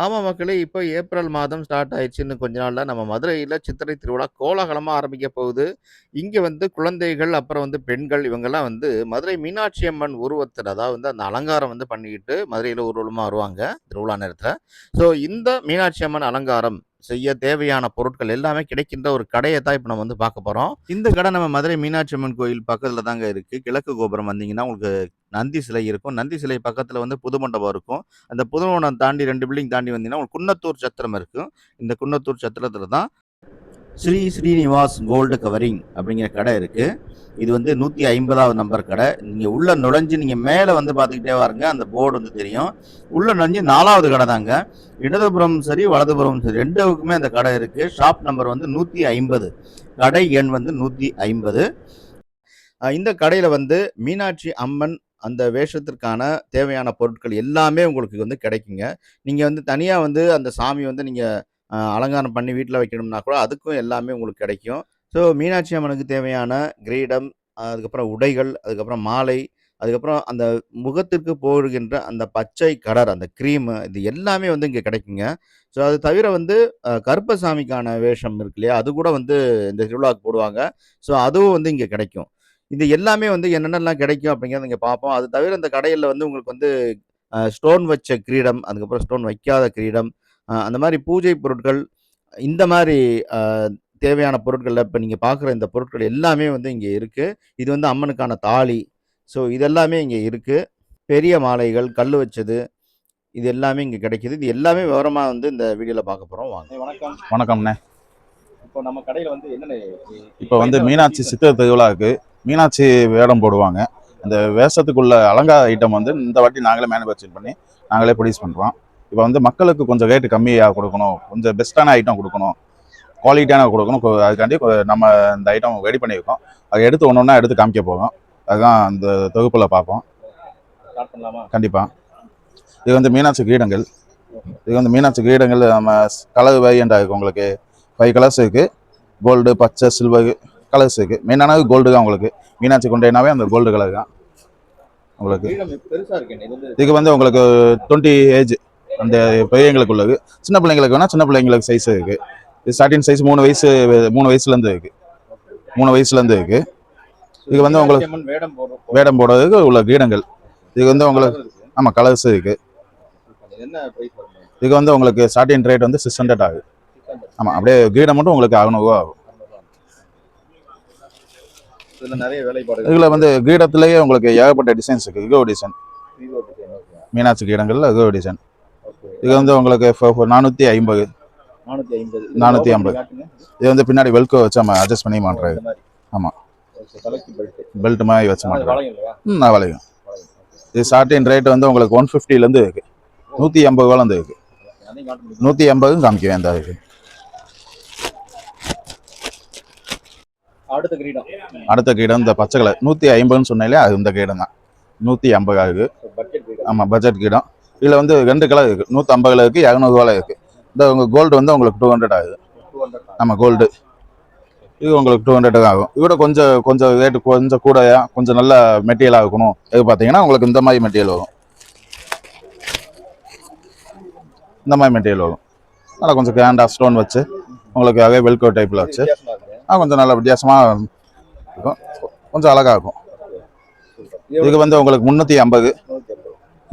ஆமா மக்களே, இப்போ ஏப்ரல் மாதம் ஸ்டார்ட் ஆயிருச்சு. இன்னும் கொஞ்ச நாள்ல நம்ம மதுரையில சித்திரை திருவிழா கோலாகலமா ஆரம்பிக்க போகுது. இங்க வந்து குழந்தைகள், அப்புறம் வந்து பெண்கள் இவங்கலாம் வந்து மதுரை மீனாட்சி அம்மன் உருவத்துல, அதாவது வந்து அந்த அலங்காரம் வந்து பண்ணிக்கிட்டு மதுரையில ஊர்வலமா வருவாங்க, திருவிழா நேரத்துல. ஸோ இந்த மீனாட்சி அம்மன் அலங்காரம் செய்ய தேவையான பொருட்கள் எல்லாமே கிடைக்கின்ற ஒரு கடைய தான் இப்ப நம்ம வந்து பார்க்க போறோம். இந்த கடை நம்ம மதுரை மீனாட்சி அம்மன் கோயில் பக்கத்துல தாங்க இருக்கு. கிழக்கு கோபுரம் வந்தீங்கன்னா, உங்களுக்கு நந்தி சிலை இருக்கும். நந்தி சிலை பக்கத்துல வந்து புது மண்டபம் இருக்கும். அந்த புதுவனம் தாண்டி 2 பில்டிங் தாண்டி வந்தீங்கன்னா, உங்களுக்கு குன்னத்தூர் சத்திரம் இருக்கும். இந்த குன்னத்தூர் சத்திரத்தில தான் ஸ்ரீ ஸ்ரீனிவாஸ் கோல்டு கவரிங் அப்படிங்கிற கடை இருக்கு. இது வந்து 150வது நம்பர் கடை. நீங்க உள்ள நுழைஞ்சு நீங்க மேல வந்து பார்த்துக்கிட்டே வாருங்க. அந்த போர்டு வந்து தெரியும். உள்ள நுழைஞ்சு 4வது கடை தாங்க. இடதுபுறம் சரி, வலதுபுறம் சரி 2க்குமே அந்த கடை இருக்கு. ஷாப் நம்பர் வந்து 150. கடை எண் வந்து 150. இந்த கடையில வந்து மீனாட்சி அம்மன் அந்த வேஷத்திற்கான தேவையான பொருட்கள் எல்லாமே உங்களுக்கு வந்து கிடைக்குங்க. நீங்க வந்து தனியா வந்து அந்த சாமி வந்து நீங்க அலங்காரம் பண்ணி வீட்ல வைக்கணும்னா கூட அதுக்கும் எல்லாமே உங்களுக்கு கிடைக்கும். ஸோ மீனாட்சி அம்மனுக்கு தேவையான கிரீடம், அதுக்கப்புறம் உடைகள், அதுக்கப்புறம் மாலை, அதுக்கப்புறம் அந்த முகத்திற்கு போடுகின்ற அந்த பச்சை கலர் அந்த கிரீமு இது எல்லாமே வந்து இங்க கிடைக்குங்க. ஸோ அது தவிர வந்து கருப்பசாமிக்கான வேஷம் இருக்கு இல்லையா? அது கூட வந்து இந்த திருவிழாவுக்கு போடுவாங்க. ஸோ அதுவும் வந்து இங்க கிடைக்கும். இது எல்லாமே வந்து என்னென்னலாம் கிடைக்கும் அப்படிங்கிறத இங்க பார்ப்போம். அது தவிர இந்த கடையில வந்து உங்களுக்கு வந்து ஸ்டோன் வச்ச கிரீடம், அதுக்கப்புறம் ஸ்டோன் வைக்காத கிரீடம், அந்த மாரி பூஜை பொருட்கள், இந்த மாரி அ தேவையான பொருட்கள்ல இப்ப நீங்க பார்க்குற இந்த பொருட்கள் எல்லாமே வந்து இங்க இருக்கு. இது வந்து அம்மனுக்கான தாலி. ஸோ இது எல்லாமே இங்க இருக்கு. பெரிய மாலைகள், கல்லு வச்சது, இது எல்லாமே இங்க கிடைக்குது. இது எல்லாமே விவரமா வந்து இந்த வீடியோல பார்க்க போறோம். வாங்க. வணக்கம். வணக்கம்ண்ணே. இப்போ நம்ம கடையில வந்து என்னென்ன இப்போ வந்து மீனாட்சி சித்திரை திருவிழாவுக்கு மீனாட்சி வேடம் போடுவாங்க. அந்த வேஷத்துக்குள்ள அலங்கார ஐட்டம் வந்து இந்த வாட்டி நாங்களே மேனுஃபேக்சர் பண்ணி நாங்களே ப்ரொடியூஸ் பண்ணுறோம். இப்போ வந்து மக்களுக்கு கொஞ்சம் ரேட்டு கம்மியாக கொடுக்கணும், கொஞ்சம் பெஸ்ட்டான ஐட்டம் கொடுக்கணும், குவாலிட்டியான கொடுக்கணும். அதுக்காண்டி நம்ம இந்த ஐட்டம் ரெடி பண்ணியிருக்கோம். அதை எடுத்து ஒன்று ஒன்றா எடுத்து காமிக்க போகிறோம். அதுதான் அந்த தொகுப்பில் பார்ப்போம். கண்டிப்பாக. இது வந்து மீனாட்சி கிரீடங்கள். இது வந்து மீனாட்சி கிரீடங்கள் நம்ம கலர் வேரியண்டாக இருக்குது. உங்களுக்கு 5 கலர்ஸ் இருக்குது. கோல்டு, பச்சை, சில்வர் கலர்ஸ் இருக்குது. மெயினானது கோல்டு தான். உங்களுக்கு மீனாட்சி கொண்டேனாவே அந்த கோல்டு கலர் தான் உங்களுக்கு. இதுக்கு வந்து உங்களுக்கு 20 ஏஜ் அந்த பெரியவங்களுக்கு உள்ளது. சின்ன பிள்ளைங்களுக்கு வேணால் சின்ன பிள்ளைங்களுக்கு சைஸ் இருக்குது. இது ஸ்டார்டிங் சைஸ் 3 வயசுலேருந்து இருக்குது. 3 வயசுலேருந்து இருக்குது. இது வந்து உங்களுக்கு வேடம் போடுறதுக்கு உள்ள கிரீடங்கள். இது வந்து உங்களுக்கு ஆமாம் கலர்ஸ் இருக்குது. இதுக்கு வந்து உங்களுக்கு ஸ்டார்டிங் ரேட் வந்து 600 ஆகுது. ஆமாம், அப்படியே கிரீடம் மட்டும் உங்களுக்கு 600 ரூபா ஆகும். இதில் வந்து கிரீடத்திலேயே உங்களுக்கு ஏகப்பட்ட டிசைன்ஸ் இருக்குது. இகோ டிசைன், மீனாட்சி கிரீடங்கள்ல இகோ டிசைன். இது வந்து உங்களுக்கு 450. இது வந்து பின்னாடி வெல்கோ வச்சு நம்ம அட்ஜஸ்ட் பண்ணி மாட்டுறது. ஆமாம், பெல்ட் மாதிரி வச்சு மாட்டுறது. நான் வளையும். இது ஸ்டார்டிங் ரேட் வந்து உங்களுக்கு 150லேருந்து இருக்குது. 150 ரூபாலேருந்து இருக்குது. 150 காமிக்குவேன் இந்த இருக்குது. அடுத்த கிரீடம் இந்த பச்சை கலர் 150ன்னு சொன்னாலே அது இந்த கிரீடம் தான். 150 ஆகுது. ஆமாம், பட்ஜெட் கிரீடம். இதில் வந்து 2 கலர் இருக்குது. 150 இருக்குது, 200 ரூபாயில் இருக்குது. இந்த உங்கள் கோல்டு வந்து உங்களுக்கு 200 ஆகுது. ஆமாம், கோல்டு இது உங்களுக்கு 200 ஆகும். இதோட கொஞ்சம் ரேட்டு கொஞ்சம் கூடயா, கொஞ்சம் நல்ல மெட்டீரியலாக இருக்கணும். இது பார்த்தீங்கன்னா உங்களுக்கு இந்த மாதிரி மெட்டீரியல் வரும். இந்த மாதிரி மெட்டீரியல் வரும். நல்லா கொஞ்சம் கிராண்டாக ஸ்டோன் வச்சு உங்களுக்கு அதே வெல்கோ டைப்பில் வச்சு கொஞ்சம் நல்ல வித்தியாசமாக இருக்கும். கொஞ்சம் அழகாக இருக்கும். இதுக்கு வந்து உங்களுக்கு 350,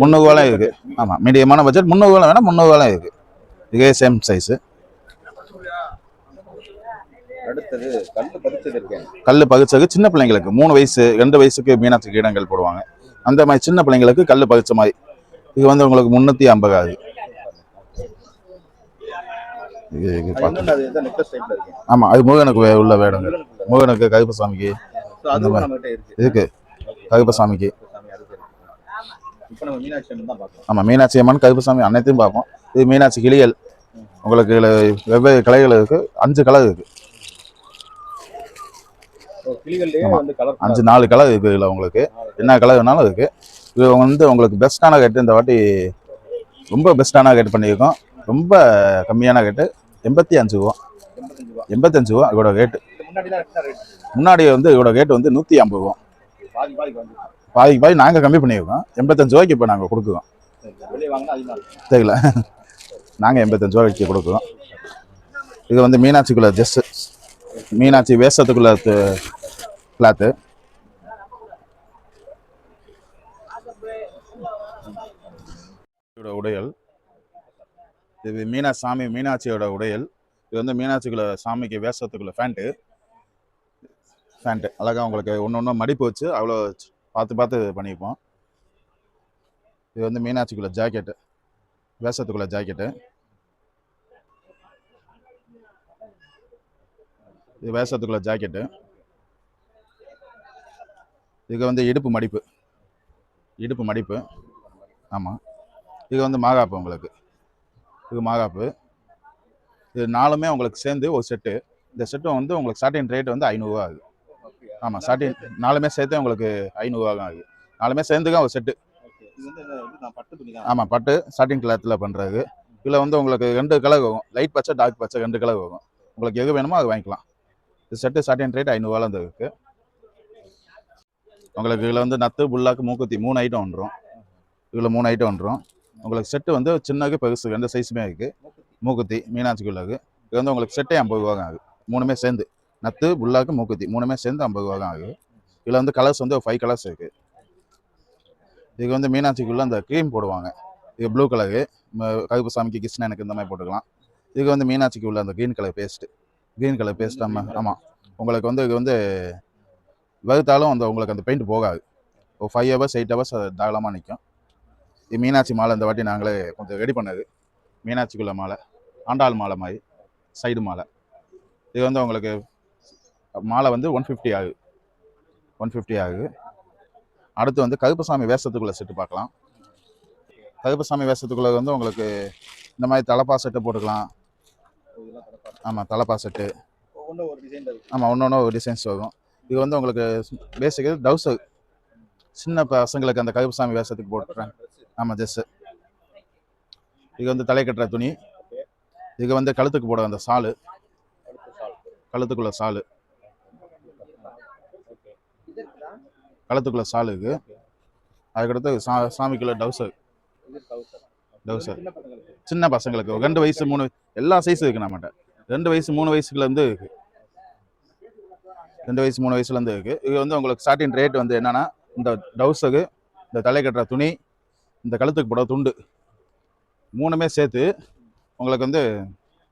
300 ரூபாயும் இருக்குது. ஆமாம், மீடியமான பட்ஜெட் 300 ரூபாய் வேணால் 300 ரூபாயும் இருக்குது. இதே சேம் சைஸு. கல் பகிச்சது சின்ன பிள்ளைங்களுக்கு 3 வயசு 2 வயசுக்கு மீனாட்சி கிரீடங்கள் போடுவாங்க. அந்த மாதிரி சின்ன பிள்ளைங்களுக்கு கல் பகிச்ச மாதிரி. இது வந்து உங்களுக்கு 350 ஆகுது. ஆமா, அது முருகனுக்கு உள்ள வேடங்கள். முருகனுக்கு, கருப்பசாமிக்கு அந்த மாதிரி இருக்கு. கருப்பசாமிக்கு ஆமா, மீனாட்சி அம்மன், கருப்பசாமி அனைத்தையும் பார்ப்போம். இது மீனாட்சி கிளிகள். உங்களுக்கு வெவ்வேறு கலைகள் இருக்கு. 5 கலர் இருக்கு. 4 கலர் இருக்கு. இதுல உங்களுக்கு என்ன கலர் வேணாலும் இருக்கு. இது வந்து உங்களுக்கு பெஸ்டான ரேட்டு. இந்த வாட்டி ரொம்ப பெஸ்டான ரேட் பண்ணியிருக்கோம். ரொம்ப கம்மியான ரேட்டு 85 ரூபா. 85 ரூபா இதோட ரேட்டு. முன்னாடி வந்து இதோட ரேட்டு வந்து 150 ரூபா. பாதி நாங்கள் கம்மி பண்ணியிருக்கோம். 85 ரூபாய்க்கு இப்போ நாங்கள் கொடுக்குறோம். தெரியல. நாங்கள் 85 ரூபா வச்சு கொடுக்குறோம். இது வந்து மீனாட்சிக்குள்ள ஜஸ்ட் மீனாட்சி வேஷத்துக்குள்ள கிளாத்து. உடையல் இது மீனாட்சியோட உடையல். இது வந்து மீனாட்சிக்குள்ள சாமிக்கு வேஷத்துக்குள்ள ஃபேண்ட்டு அழகாக உங்களுக்கு ஒன்று ஒன்று மடிப்பு வச்சு அவ்வளோ பார்த்து பார்த்து பண்ணியிருப்போம். இது வந்து மீனாட்சிக்குள்ள ஜாக்கெட்டு, வேஷத்துக்குள்ள ஜாக்கெட்டு. இது வேஷத்துக்குள்ள ஜாக்கெட்டு. இது வந்து இடுப்பு மடிப்பு. ஆமாம். இது வந்து மாகாப்பு உங்களுக்கு. இது மாகாப்பு. இது 4மே உங்களுக்கு சேர்ந்து ஒரு செட்டு. இந்த செட்டு வந்து உங்களுக்கு ஸ்டார்டிங் ரேட் வந்து 500 ரூபா ஆகுது. ஆமாம், ஸ்டார்டிங் 4மே சேர்த்து உங்களுக்கு 500 ரூபா தான் ஆகுது. 4மே சேர்ந்து தான் ஒரு செட்டு. ஆமாம், பட்டு ஸ்டார்டிங் கிளாத்தில் பண்ணுறது. இதில் வந்து உங்களுக்கு 2 கலர் வரும், லைட் பச்சை டார்க் பச்சை 2 கலர் வரும். உங்களுக்கு எது வேணுமோ அது வாங்கிக்கலாம். இது செட்டு ஸ்டார்டிங் ரேட் 500 ரூபாலேருந்து இருக்குது. உங்களுக்கு இதில் வந்து நத்து, புல்லாக்கு, மூக்குத்தி 3 ஐட்டம் வந்துடும். இதில் 3 ஐட்டம் வந்துடும். உங்களுக்கு செட்டு வந்து சின்னது பெருசு 2 சைஸுமே இருக்குது. மூக்குத்தி மீனாட்சிக்குள்ளது இது வந்து உங்களுக்கு செட்டே 50 ரூபா தான் ஆகுது. 3மே சேர்ந்து நத்து, புல்லாக்கு, மூக்குத்தி 3மே சேர்ந்து 50 ரூபா தான் ஆகுது. இதில் வந்து கலர்ஸ் வந்து 5 கலர்ஸ் இருக்குது. இது வந்து மீனாட்சிக்குள்ள அந்த க்ரீம் போடுவாங்க. இது ப்ளூ கலரு, கருப்பு சாமிக்கு கிருஷ்ணனுக்கு இந்த மாதிரி போட்டுக்கலாம். இது வந்து மீனாட்சிக்கு உள்ள அந்த க்ரீன் கலர் பேஸ்ட் ஆமாம். உங்களுக்கு வந்து இது வந்து வறுத்தாலும் அந்த உங்களுக்கு அந்த பெயிண்ட் போகாது. ஒரு 5 ஹவர்ஸ் 8 ஹவர்ஸ் அது தாராளமாக நிற்கும். இது மீனாட்சி மாலை இந்த வாட்டி நாங்களே கொஞ்சம் ரெடி பண்ணது. மீனாட்சிக்குள்ள மாலை, ஆண்டாள் மாலை மாதிரி சைடு மாலை. இது வந்து உங்களுக்கு மாலை வந்து 150 ஆகுது. அடுத்து வந்து கருப்பசாமி வேஷத்துக்குள்ள செட்டு பார்க்கலாம். கருப்பசாமி வேஷத்துக்குள்ள வந்து உங்களுக்கு இந்த மாதிரி தலப்பா செட்டு போட்டுக்கலாம். ஆமாம், தலப்பா செட்டு. ஆமாம், ஒன்று ஒரு டிசைன்ஸ் வரும். இது வந்து உங்களுக்கு பேசிக்கு டவுசர் சின்ன பசங்களுக்கு அந்த கருப்பசாமி வேஷத்துக்கு போட்டுறேன். ஆமாம், ஜெஸ்ஸு. இது வந்து தலை கட்டுற துணி. இது வந்து கழுத்துக்கு போட அந்த சாலு, கழுத்துக்குள்ள சாலு இருக்கு. அதுக்கடுத்து சாமிக்குள்ள டவுசர் சின்ன பசங்களுக்கு 2 வயசு 3 எல்லா சைஸும் இருக்கு நம்மகிட்ட. 2 வயசு 3 வயசுல இருந்து இருக்கு. 2 வயசு 3 வயசுல இருந்து இருக்கு. இது வந்து உங்களுக்கு ஸ்டார்டிங் ரேட் வந்து என்னன்னா, இந்த டவுசரு, இந்த தலை கட்டுற துணி, இந்த கழுத்துக்கு போட துண்டு 3மே சேர்த்து உங்களுக்கு வந்து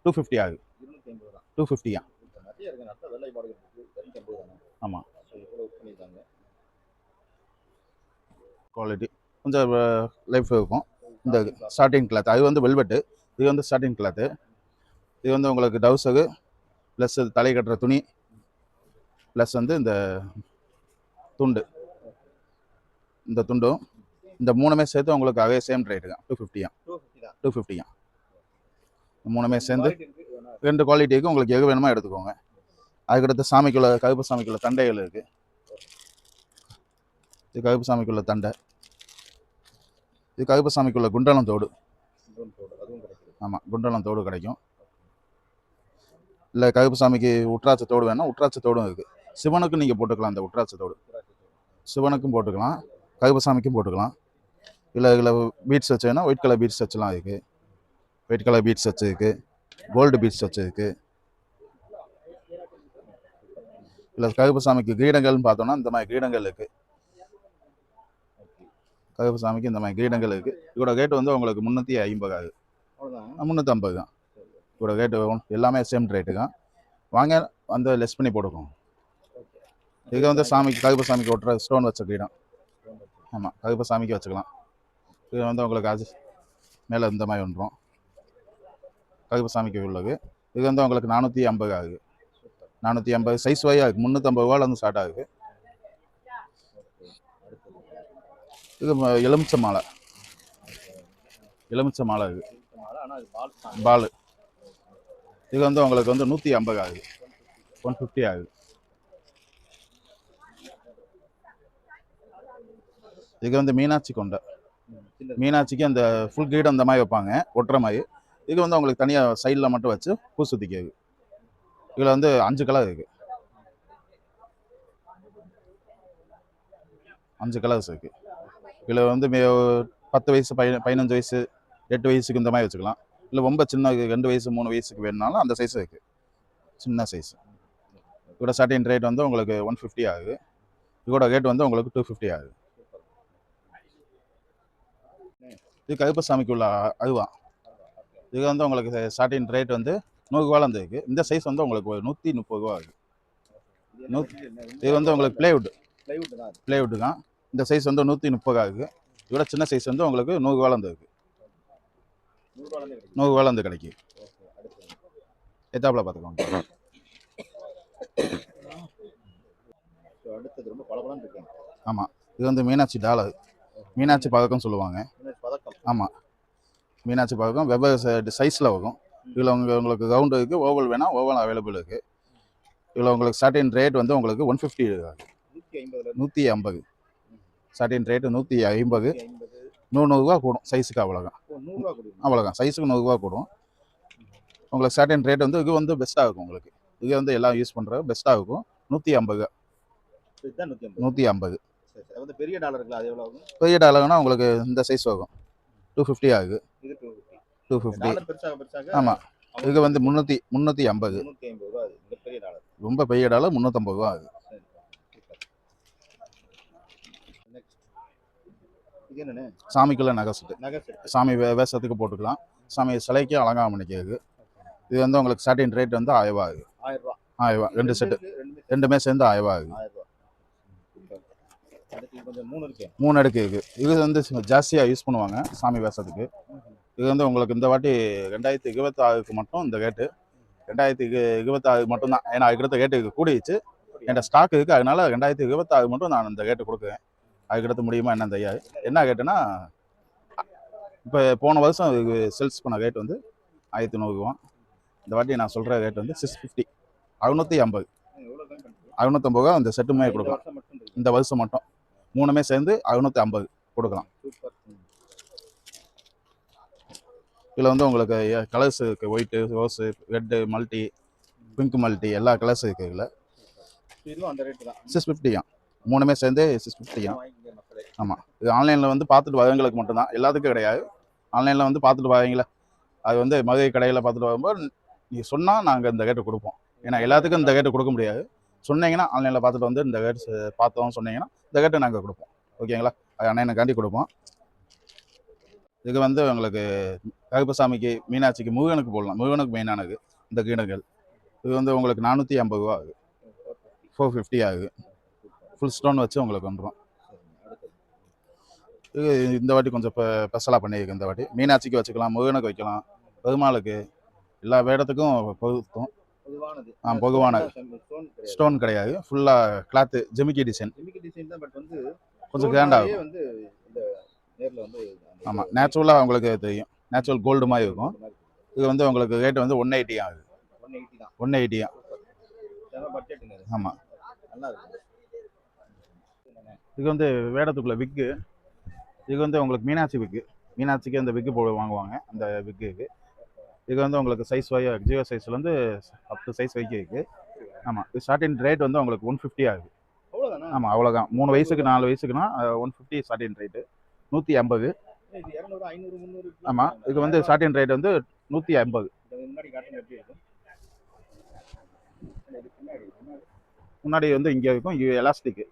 250 ஆகுது. 250 ஆமாம். குவாலிட்டி கொஞ்சம் லைஃப் இருக்கும். இந்த ஸ்டார்டிங் கிளாத் அது வந்து வெல்வெட்டு. இது வந்து ஸ்டார்டிங் கிளாத்து. இது வந்து உங்களுக்கு டவுசரு ப்ளஸ் தலை கட்டுற துணி ப்ளஸ் வந்து இந்த துண்டு, இந்த துண்டும் இந்த 3மே சேர்த்து உங்களுக்கு அதே சேம் ரேட்டு தான் 250 3மே சேர்ந்து 2 குவாலிட்டிக்கு உங்களுக்கு எது வேணுமோ எடுத்துக்கோங்க. அதுக்கடுத்து சாமிக்குள்ள கருப்பு சாமிக்குள்ள தண்டைகள் இருக்குது. இது கருப்பு சாமிக்குள்ள தண்டை. இது கருப்பு சாமிக்குள்ள குண்டலம் தோடு. ஆமாம், குண்டலம் தோடு கிடைக்கும். இல்லை கருப்பு சாமிக்கு உட்ராட்ச தோடு வேணால் உட்ராட்ச தோடும் இருக்குது. சிவனுக்கும் நீங்கள் போட்டுக்கலாம். அந்த உட்ராட்ச தோடு சிவனுக்கும் போட்டுக்கலாம், கருப்பு சாமிக்கும் போட்டுக்கலாம். இல்லை இதில் பீட்ஸ் வச்சு வேணால் ஒயிட் கலர் பீட்ஸ் வச்சுலாம் இருக்குது. ஒயிட் கலர் பீட்ஸ் வச்சு இருக்குது, கோல்டு பீட்ஸ் வச்சு இருக்குது. இல்லை கருப்பு சாமிக்கு கிரீடங்கள்னு பார்த்தோன்னா இந்த மாதிரி கிரீடங்கள் இருக்குது. கருப்பு சாமிக்கு இந்த மாதிரி கிரீடங்கள் இருக்குது. இதோட ரேட்டு வந்து உங்களுக்கு 350 ஆகுது. 350 தான் இதோட ரேட்டு. எல்லாமே சேம் ரேட்டு தான். வாங்க வந்து லெஸ் பண்ணி போட்டுக்கோங்க. இது வந்து சாமிக்கு கருப்பு சாமிக்கு ஒட்டுற ஸ்டோன் வச்ச கிரீடம். ஆமாம், கருப்பு சாமிக்கு வச்சுக்கலாம். இது வந்து உங்களுக்கு அது மேலே இந்த மாதிரி வந்துடும் கருப்பு சாமிக்கு உள்ளது. இது வந்து உங்களுக்கு 450 ஆகுது. 450 சைஸ் வாயாக இருக்குது. 350 ரூபாலேருந்து ஸ்டார்ட் ஆகுது. இது எலுமிச்சை மாலை இது பால். இது வந்து உங்களுக்கு வந்து 150 ஆகுது. 150 ஆகுது. இது வந்து மீனாட்சி கொண்டை. மீனாட்சிக்கு அந்த ஃபுல் கிரீடம் அந்த மாதிரி வைப்பாங்க, ஒட்டுற மாதிரி. இது வந்து உங்களுக்கு தனியாக சைடில் மட்டும் வச்சு பூ சுற்றிக்கிறது. இதில் வந்து 5 கலர் இருக்குது. 5 கலர்ஸ் இருக்குது. இதில் வந்து 10 வயசு 15 வயசு 8 வயசுக்கு இந்த மாதிரி வச்சுக்கலாம். இல்லை ரொம்ப சின்ன 2 வயசு 3 வயசுக்கு வேணுனாலும் அந்த சைஸ் இருக்குது, சின்ன சைஸ். இதோட ஸ்டார்டிங் ரேட் வந்து உங்களுக்கு 150 ஆகுது. இதோட ரேட் வந்து உங்களுக்கு 250 ஆகுது. இது கருப்பசாமிக்கு உள்ள அருவா. இது வந்து உங்களுக்கு ஸ்டார்டிங் ரேட் வந்து 100 ரூபாலேருந்து இருக்குது. இந்த சைஸ் வந்து உங்களுக்கு 130 ரூபா ஆகுது. இது வந்து உங்களுக்கு பிளேவுட் தான். இந்த சைஸ் வந்து 130 ஆகுது. இதோட சின்ன சைஸ் வந்து உங்களுக்கு 100 ரூபாலேருந்து இருக்குது. 100 ரூபாலேருந்து கிடைக்கும். எத்தாப்புல பார்த்துக்கோங்க. ஆமாம், இது வந்து மீனாட்சி டாலர், மீனாட்சி பதக்கம் சொல்லுவாங்க. ஆமாம், மீனாட்சி பதக்கம் வெவ்வேறு சைஸில் வரும். இதில் உங்களுக்கு ரவுண்டு இருக்குது, ஓவல் வேணால் ஓவல் அவைலபிள் இருக்குது. இதில் உங்களுக்கு ஸ்டார்டிங் ரேட் வந்து உங்களுக்கு 150 ஆகுது. 150 ஸ்டார்டிங் ரேட்டு 150. 100 ரூபா கூடும் சைஸுக்கு. அவ்வளோதான் சைஸுக்கு 100 ரூபா கூடும். உங்களுக்கு ஸ்டார்டிங் ரேட் வந்து இது வந்து பெஸ்ட்டாக இருக்கும். உங்களுக்கு இது வந்து எல்லாம் யூஸ் பண்ணுறது பெஸ்ட்டாக இருக்கும். 150. 150. பெரிய டாலருங்களா? அது எவ்வளோ ஆகும்? பெரிய டாலர்னா உங்களுக்கு இந்த சைஸ் வரும், 250 ஆகுது. 250. ஆமாம், இது வந்து 350. ரொம்ப பெரிய டாலர் 350 ரூபா ஆகுது. சாமிக்குள்ள நகை செட்டு, சாமி வேஷத்துக்கு போட்டுக்கலாம், சாமி சிலைக்கு அலங்காரம் பண்ணிக்கிறது. இது வந்து உங்களுக்கு ஸ்டார்டிங் ரேட் வந்து 1000 ரூபா ஆகுது. 1000 ரூபா 2 செட்டு, ரெண்டுமே சேர்ந்து 1000 ரூபா ஆகுது. 3 அடுக்கு இருக்குது. இது வந்து ஜாஸ்தியாக யூஸ் பண்ணுவாங்க சாமி வேஷத்துக்கு. இது வந்து உங்களுக்கு இந்த வாட்டி 2026க்கு மட்டும் இந்த ரேட்டு, 2026 மட்டும்தான். ஏன்னா அதுக்கடுத்த ரேட்டு கூடிடுச்சு, என்கிட்ட ஸ்டாக் இருக்குது. அதனால 2026 மட்டும் நான் இந்த ரேட்டு கொடுக்குறேன். அதுக்கடுத்து முடியுமா என்னன்னு தெரியாது. என்ன ரேட்டுன்னா, இப்போ போன வருஷம் இது சேல்ஸ் பண்ண ரேட் வந்து 1100 ரூபா. இந்த வாட்டி நான் சொல்கிற ரேட் வந்து 650, 650. 650 ரூபா இந்த செட்டுமே கொடுக்கலாம். இந்த வருஷம் மட்டும் 3மே சேர்ந்து 650 கொடுக்கலாம். இதில் வந்து உங்களுக்கு கலர்ஸ் இருக்குது, white, rose, red, multi, pink multi, எல்லா கலர்ஸ் இருக்குது. இதில் 650 தான். 3மே சேர்ந்து 650 தான். ஆமாம், இது ஆன்லைனில் வந்து பார்த்துட்டு வரவங்களுக்கு மட்டும்தான், எல்லாத்துக்கும் கிடையாது. ஆன்லைனில் வந்து பார்த்துட்டு வரீங்களா, அது வந்து மதுரை கடையில் பார்த்துட்டு வரும்போது நீங்கள் சொன்னால் நாங்கள் இந்த ரேட்டு கொடுப்போம். ஏன்னா எல்லாத்துக்கும் இந்த ரேட்டு கொடுக்க முடியாது. சொன்னீங்கன்னா ஆன்லைனில் பார்த்துட்டு வந்து இந்த ரேட் பார்த்தோம் சொன்னீங்கன்னா இந்த ரேட்டை நாங்கள் கொடுப்போம். ஓகேங்களா? அது அண்ணனுக்காண்டி கொடுப்போம். இது வந்து உங்களுக்கு கருப்பசாமிக்கு, மீனாட்சிக்கு, முருகனுக்கு போடலாம். முருகனுக்கு மெயினானது இந்த கிணறுகள். இது வந்து உங்களுக்கு 450 ரூபா ஆகுது. 450 ஆகுது. ஃபுல் ஸ்டோன் வச்சு உங்களுக்கு வந்துடும். இது இந்த வாட்டி கொஞ்சம் ஸ்பெஷலாக பண்ணியிருக்கு. இந்த வாட்டி மீனாட்சிக்கு வச்சுக்கலாம், முருகனுக்கு வைக்கலாம், பெருமாளுக்கு, எல்லா வேடத்துக்கும் பொருத்தும். பொதுவானது. ஸ்டோன் கிடையாது, ஃபுல்லாக கிளாத்து ஜிமிக்கி டிசைன். கொஞ்சம் கிராண்டாகும். ஆமாம், நேச்சுரலாக உங்களுக்கு தெரியும், நேச்சுரல் கோல்டு மாதிரி இருக்கும். இது வந்து உங்களுக்கு ரேட் வந்து 180 ஆகுது. 180. ஆமாம், இது வந்து வேடத்துக்குள்ள விக்கு. இது வந்து உங்களுக்கு மீனாட்சி விக்கு. மீனாட்சிக்கு அந்த விக்கு வாங்குவாங்க, அந்த விக்கு. இது வந்து உங்களுக்கு சைஸ் 0 சைஸ்லேருந்து அப் டு சைஸ் வரைக்கும் இருக்குது. ஆமாம், இது ஸ்டார்டிங் ரேட் வந்து உங்களுக்கு 150 ஆகுது. ஆமாம், அவ்வளோதான். 3 வயசுக்கு 4 வயசுக்குன்னா 150 ஸ்டார்டிங் ரேட்டு. 150. ஆமாம், இது வந்து ஸ்டார்டிங் ரேட் வந்து 150. முன்னாடி வந்து இங்கே இருக்கும், இது எலாஸ்டிக்கு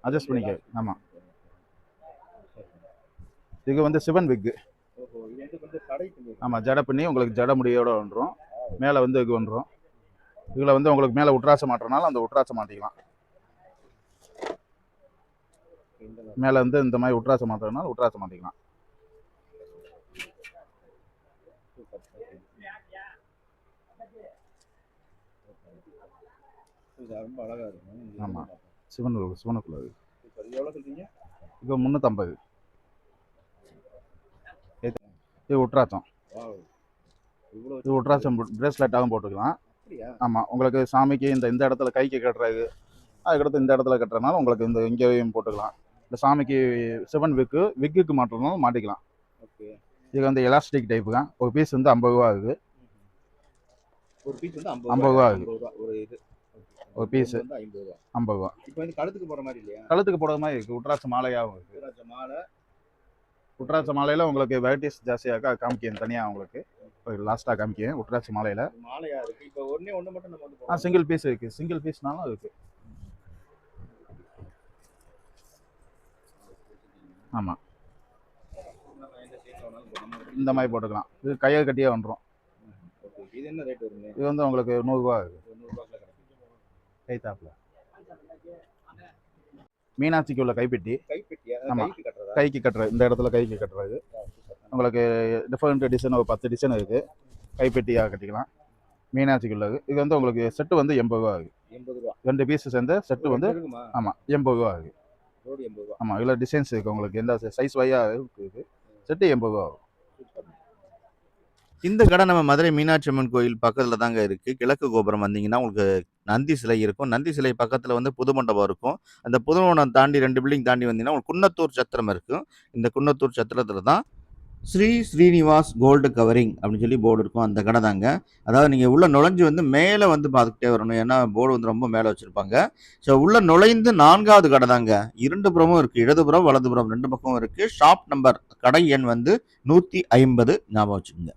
அட்ஜஸ்ட் பண்ணிக்க. ஆமாம், இது வந்து சிவன் விக்கு. ஆமாம், ஜடை பண்ணி உங்களுக்கு ஜடை முடியோட வந்துடும். மேலே வந்து இது வந்துடும். இதில் வந்து உங்களுக்கு மேலே உட்ராசம் மாட்டுறனால அந்த உட்ராசம் மாட்டிக்கலாம். மேலே வந்து இந்த மாதிரி உட்ராசம் மாட்டுறதுனால உட்ராசம் மாட்டிக்கலாம். ரொம்ப அழகா இருக்கும். ஆமாம், சிவனுக்குள்ள இது 350. இது உட்ராச்சம். இது உட்ராச்சம் பிரேஸ்லெட்டாகவும் போட்டுக்கலாம். ஆமாம், உங்களுக்கு சாமிக்கு இந்த இடத்துல கைக்கு கட்டுறது, அதுக்கடுத்து இந்த இடத்துல கட்டுறதுனால உங்களுக்கு இந்த இங்கேயும் போட்டுக்கலாம். இந்த சாமிக்கு சிவன் விக்குக்கு மாட்டுறதுனாலும் மாட்டிக்கலாம். இது வந்து எலாஸ்டிக் டைப்பு தான். ஒரு பீஸ் வந்து 50 ரூபா ஆகுது. ஒரு பீஸ் வந்து 50 ரூபா ஆகுது. ஒரு பீஸ் 50 ரூபா. இப்போ வந்து கழுத்துக்கு போடுற மாதிரி இல்லையா? கழுத்துக்கு போடுற மாதிரி இருக்குது. உட்ராட்ச மாலையாகவும் இருக்குது. உட்ராட்சி மாலையில் உங்களுக்கு வெரைட்டிஸ் ஜாஸ்தியாக காமிக்கேன் தனியாக உங்களுக்கு லாஸ்ட்டாக காமிக்கேன் உட்ராட்சி மாலையில். மாலையா இருக்கு. இப்போ ஒண்ணே ஒண்ணு மட்டும் நம்ம வந்து சிங்கிள் பீஸ் இருக்குது, சிங்கிள் பீஸ்னாலும் இருக்குது. ஆமாம், இந்த மாதிரி போட்டுக்கலாம். இது கையை கட்டியே வந்துடும். இது என்ன ரேட் வருங்க? இது வந்து உங்களுக்கு 100 ரூபா இருக்குது. 100 ரூபாய்க்குள்ள கிடைக்கும். கைத்தாப்பில் மீனாட்சிக்கு உள்ள கைப்பெட்டி. கைப்பெட்டியா? ஆமா. கைக்கு கட்டுறதா? கைக்கு கட்டுறது, இந்த இடத்துல கைக்கு கட்டுறது. உங்களுக்கு டிஃப்ரெண்ட் டிசைன் ஒரு 10 டிசைன் இருக்குது. கைப்பெட்டியாக கட்டிக்கலாம் மீனாட்சிக்கு உள்ளது. இது வந்து உங்களுக்கு செட்டு வந்து 80 ரூபா ஆகுது. 80 ரூபா. 2 பீஸ் சேர்ந்த செட்டு வந்து இருக்குமா? ஆமாம் 80 ரூபா ஆகுது. ரோடு 80 ரூபா. ஆமாம், இதில் டிசைன்ஸ் இருக்குது உங்களுக்கு எந்த சைஸ் வையாக இருக்குது. செட்டு 80 ரூபா ஆகும். இந்த கடை நம்ம மதுரை மீனாட்சி அம்மன் கோயில் பக்கத்துல தாங்க இருக்கு. கிழக்கு கோபுரம் வந்தீங்கன்னா உங்களுக்கு நந்தி சிலை இருக்கும். நந்தி சிலை பக்கத்துல வந்து புது மண்டபம் இருக்கும். அந்த புது மண்டபம் தாண்டி 2 பில்டிங் தாண்டி வந்தீங்கன்னா உங்களுக்கு குன்னத்தூர் சத்திரம் இருக்கும். இந்த குன்னத்தூர் சத்திரத்துல தான் ஸ்ரீ ஸ்ரீனிவாஸ் கோல்டு கவரிங் அப்படின்னு சொல்லி போர்டு இருக்கும். அந்த கடை தாங்க. அதாவது நீங்க உள்ள நுழைஞ்சு வந்து மேலே வந்து பார்த்துக்கிட்டே வரணும். ஏன்னா போர்டு வந்து ரொம்ப மேலே வச்சிருப்பாங்க. ஸோ உள்ள நுழைந்து 4வது கடை தாங்க. 2 புறமும் இருக்கு. இடதுபுறம் வலதுபுறம் 2 பக்கமும் இருக்கு. ஷாப் நம்பர் கடை எண் வந்து 150 ஞாபகம் வச்சுக்கோங்க.